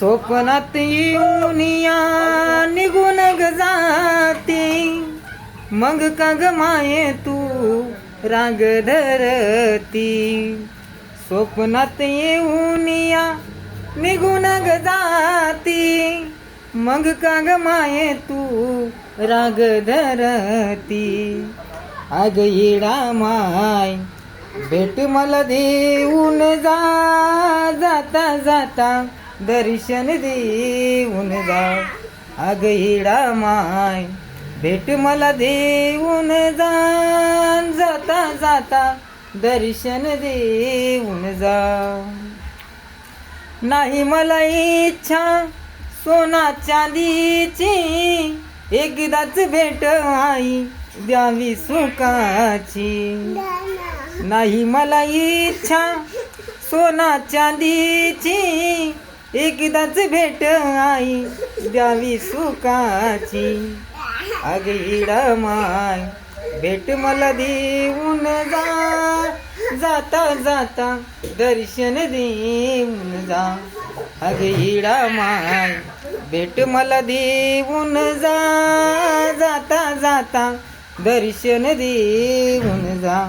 स्वप्नात येऊन या निघून ग जाती, मग का ग माये तू राग धरती. स्वप्नात येऊन या निघून ग जाती, मग का ग माये तू राग धरती. अग येडा माय भेट मला देऊन जा, जाता जाता दर्शन देऊन जा. अग येडा माय भेट मला देऊन जा, जाता जाता दर्शन देऊन जा. नाही मला इच्छा सोना चांदीची, एकदाच भेट आई द्यावी सुखाची. नाही मला इच्छा सोना चांदीची, एकदाच भेट आई द्यावी सुखाची. अग येडा माय भेट मला देऊन जा, जाता जाता दर्शन देऊन जा. अग येडा माय भेट मला देऊन जा, जाता जाता दर्शन देऊन जा.